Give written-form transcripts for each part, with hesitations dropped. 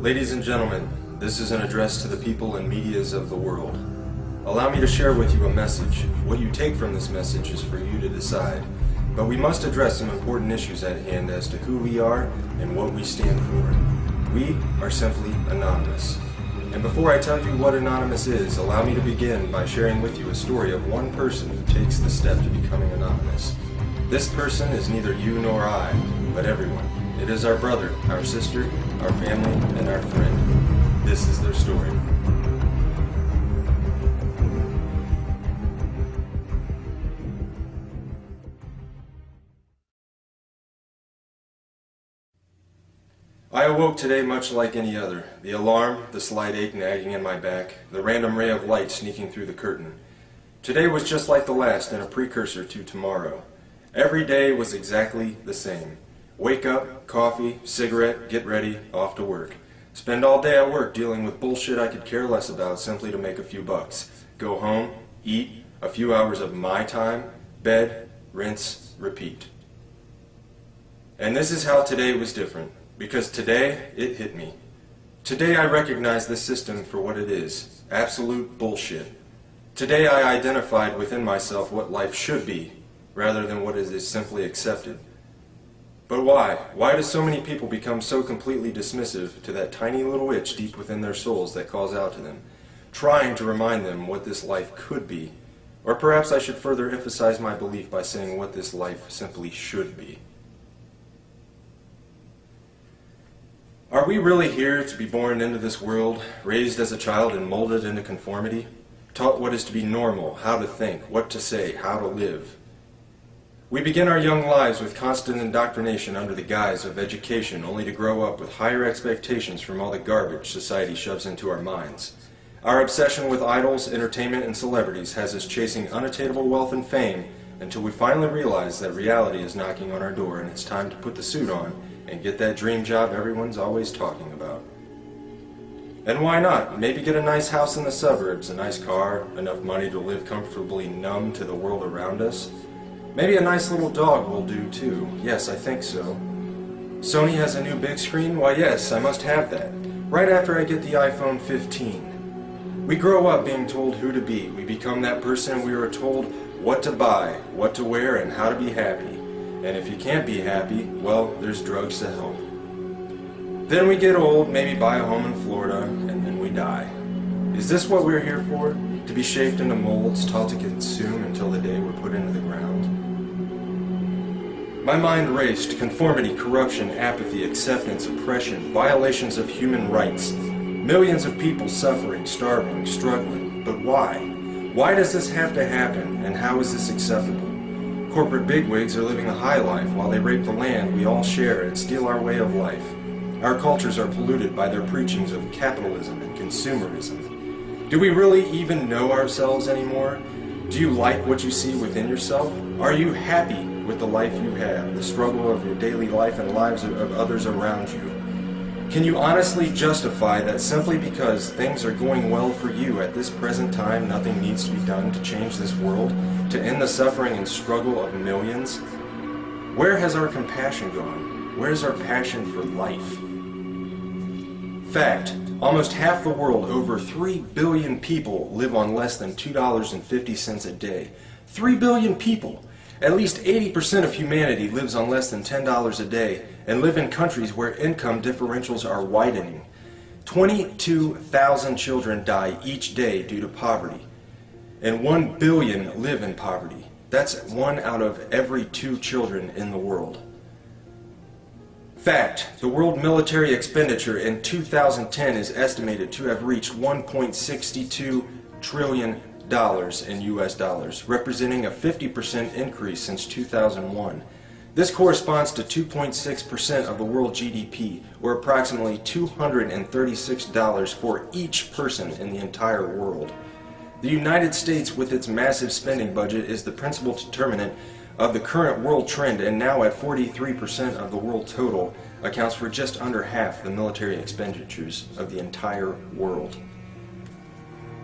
Ladies and gentlemen, this is an address to the people and medias of the world. Allow me to share with you a message. What you take from this message is for you to decide. But we must address some important issues at hand as to who we are and what we stand for. We are simply anonymous. And before I tell you what anonymous is, allow me to begin by sharing with you a story of one person who takes the step to becoming anonymous. This person is neither you nor I, but everyone. It is our brother, our sister, our family, and our friend. This is their story. I awoke today much like any other. The alarm, the slight ache nagging in my back, the random ray of light sneaking through the curtain. Today was just like the last and a precursor to tomorrow. Every day was exactly the same. Wake up, coffee, cigarette, get ready, off to work. Spend all day at work dealing with bullshit I could care less about simply to make a few bucks. Go home, eat, a few hours of my time, bed, rinse, repeat. And this is how today was different. Because today, it hit me. Today I recognize this system for what it is. Absolute bullshit. Today I identified within myself what life should be, rather than what is simply accepted. But why? Why do so many people become so completely dismissive to that tiny little itch deep within their souls that calls out to them, trying to remind them what this life could be? Or perhaps I should further emphasize my belief by saying what this life simply should be. Are we really here to be born into this world, raised as a child and molded into conformity? Taught what is to be normal, how to think, what to say, how to live? We begin our young lives with constant indoctrination under the guise of education, only to grow up with higher expectations from all the garbage society shoves into our minds. Our obsession with idols, entertainment, and celebrities has us chasing unattainable wealth and fame until we finally realize that reality is knocking on our door and it's time to put the suit on and get that dream job everyone's always talking about. And why not? Maybe get a nice house in the suburbs, a nice car, enough money to live comfortably numb to the world around us. Maybe a nice little dog will do too. Yes, I think so. Sony has a new big screen? Why yes, I must have that. Right after I get the iPhone 15. We grow up being told who to be. We become that person we are told what to buy, what to wear, and how to be happy. And if you can't be happy, well, there's drugs to help. Then we get old, maybe buy a home in Florida, and then we die. Is this what we're here for? To be shaped into molds, taught to consume until the day we're put into the ground? My mind raced. Conformity, corruption, apathy, acceptance, oppression, violations of human rights. Millions of people suffering, starving, struggling. But why? Why does this have to happen, and how is this acceptable? Corporate bigwigs are living a high life while they rape the land we all share and steal our way of life. Our cultures are polluted by their preachings of capitalism and consumerism. Do we really even know ourselves anymore? Do you like what you see within yourself? Are you happy with the life you have, the struggle of your daily life and lives of others around you? Can you honestly justify that simply because things are going well for you at this present time, nothing needs to be done to change this world, to end the suffering and struggle of millions? Where has our compassion gone? Where's our passion for life? Fact, almost half the world, over 3 billion people, live on less than $2.50 a day. 3 billion people! At least 80% of humanity lives on less than $10 a day and live in countries where income differentials are widening. 22,000 children die each day due to poverty, and 1 billion live in poverty. That's 1 out of every 2 children in the world. Fact, the world military expenditure in 2010 is estimated to have reached $1.62 trillion in US dollars, representing a 50% increase since 2001. This corresponds to 2.6% of the world GDP, or approximately $236 for each person in the entire world. The United States, with its massive spending budget, is the principal determinant of the current world trend, and now at 43% of the world total, accounts for just under half the military expenditures of the entire world.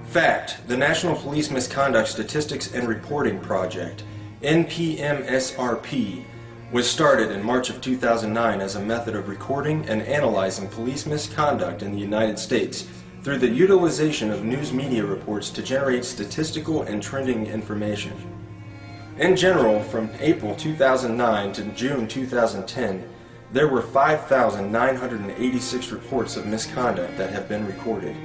Fact, the National Police Misconduct Statistics and Reporting Project, NPMSRP, was started in March of 2009 as a method of recording and analyzing police misconduct in the United States through the utilization of news media reports to generate statistical and trending information. In general, from April 2009 to June 2010, there were 5,986 reports of misconduct that have been recorded.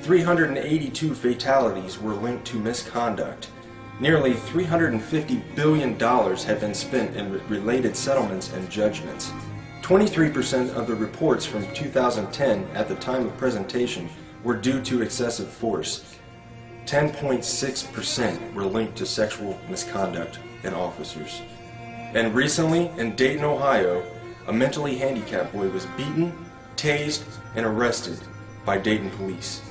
382 fatalities were linked to misconduct. Nearly $350 billion had been spent in related settlements and judgments. 23% of the reports from 2010 at the time of presentation were due to excessive force. 10.6% were linked to sexual misconduct in officers. And recently, in Dayton, Ohio, a mentally handicapped boy was beaten, tased, and arrested by Dayton police.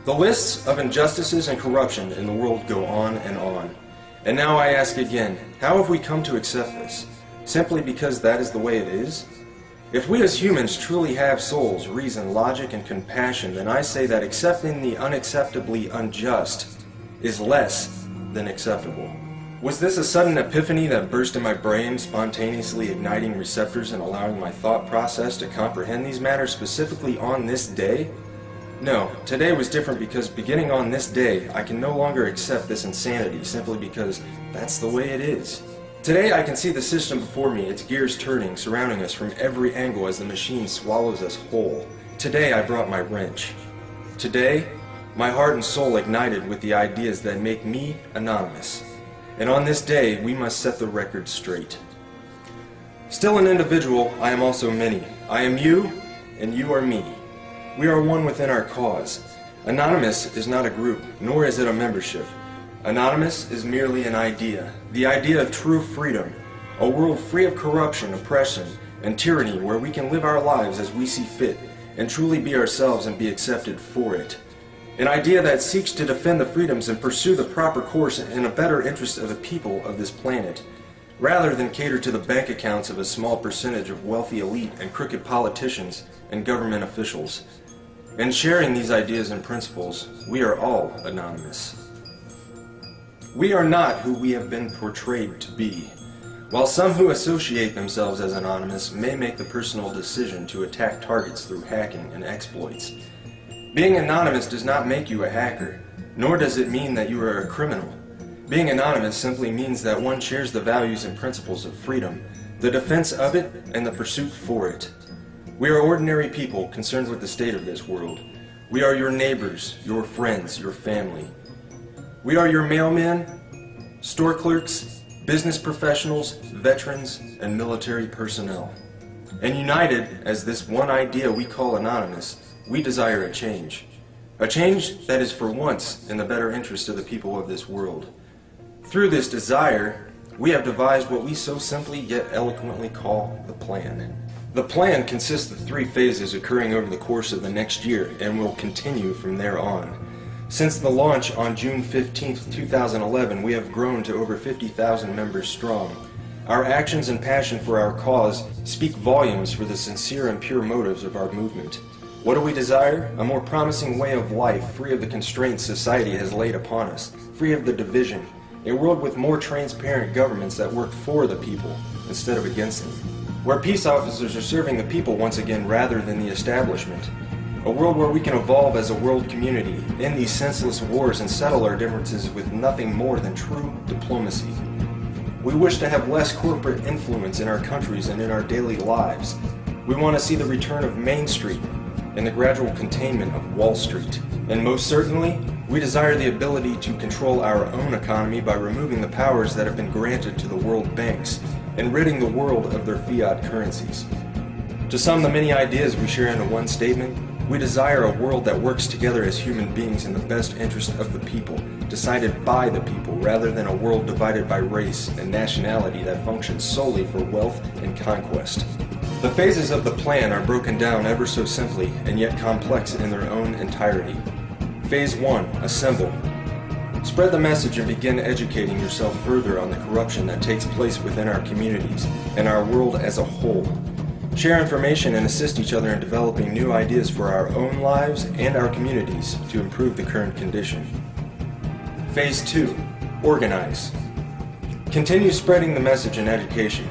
The lists of injustices and corruption in the world go on and on. And now I ask again, how have we come to accept this? Simply because that is the way it is? If we as humans truly have souls, reason, logic, and compassion, then I say that accepting the unacceptably unjust is less than acceptable. Was this a sudden epiphany that burst in my brain, spontaneously igniting receptors and allowing my thought process to comprehend these matters specifically on this day? No, today was different because beginning on this day, I can no longer accept this insanity simply because that's the way it is. Today I can see the system before me, its gears turning, surrounding us from every angle as the machine swallows us whole. Today I brought my wrench. Today, my heart and soul ignited with the ideas that make me anonymous. And on this day, we must set the record straight. Still an individual, I am also many. I am you, and you are me. We are one within our cause. Anonymous is not a group, nor is it a membership. Anonymous is merely an idea, the idea of true freedom, a world free of corruption, oppression, and tyranny where we can live our lives as we see fit and truly be ourselves and be accepted for it. An idea that seeks to defend the freedoms and pursue the proper course in a better interest of the people of this planet, rather than cater to the bank accounts of a small percentage of wealthy elite and crooked politicians and government officials. In sharing these ideas and principles, we are all anonymous. We are not who we have been portrayed to be. While some who associate themselves as anonymous may make the personal decision to attack targets through hacking and exploits, being anonymous does not make you a hacker, nor does it mean that you are a criminal. Being anonymous simply means that one shares the values and principles of freedom, the defense of it, and the pursuit for it. We are ordinary people concerned with the state of this world. We are your neighbors, your friends, your family. We are your mailmen, store clerks, business professionals, veterans, and military personnel. And united as this one idea we call anonymous, we desire a change. A change that is for once in the better interest of the people of this world. Through this desire, we have devised what we so simply yet eloquently call the plan. The plan consists of 3 phases occurring over the course of the next year and will continue from there on. Since the launch on June 15, 2011, we have grown to over 50,000 members strong. Our actions and passion for our cause speak volumes for the sincere and pure motives of our movement. What do we desire? A more promising way of life, free of the constraints society has laid upon us, free of the division, a world with more transparent governments that work for the people instead of against them, where peace officers are serving the people once again rather than the establishment, a world where we can evolve as a world community, end these senseless wars and settle our differences with nothing more than true diplomacy. We wish to have less corporate influence in our countries and in our daily lives. We want to see the return of Main Street and the gradual containment of Wall Street. And most certainly, we desire the ability to control our own economy by removing the powers that have been granted to the world banks and ridding the world of their fiat currencies. To sum the many ideas we share into one statement, we desire a world that works together as human beings in the best interest of the people, decided by the people, rather than a world divided by race and nationality that functions solely for wealth and conquest. The phases of the plan are broken down ever so simply and yet complex in their own entirety. Phase 1. Assemble. Spread the message and begin educating yourself further on the corruption that takes place within our communities and our world as a whole. Share information and assist each other in developing new ideas for our own lives and our communities to improve the current condition. Phase 2. Organize. Continue spreading the message and education.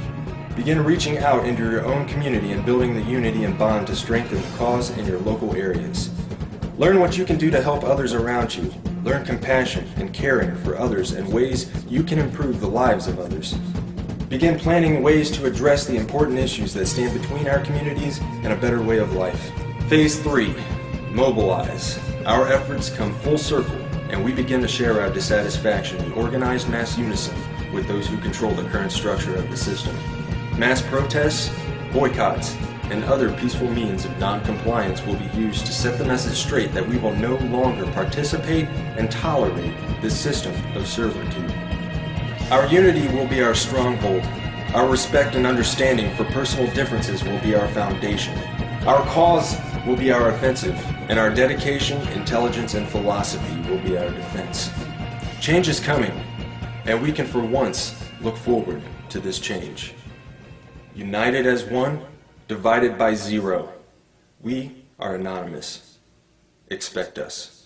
Begin reaching out into your own community and building the unity and bond to strengthen the cause in your local areas. Learn what you can do to help others around you. Learn compassion and caring for others and ways you can improve the lives of others. Begin planning ways to address the important issues that stand between our communities and a better way of life. Phase 3. Mobilize. Our efforts come full circle, and we begin to share our dissatisfaction in organized mass unison with those who control the current structure of the system. Mass protests, boycotts, and other peaceful means of non-compliance will be used to set the message straight that we will no longer participate and tolerate this system of servitude. Our unity will be our stronghold. Our respect and understanding for personal differences will be our foundation. Our cause will be our offensive, and our dedication, intelligence, and philosophy will be our defense. Change is coming, and we can for once look forward to this change. United as one, divided by zero. We are anonymous. Expect us.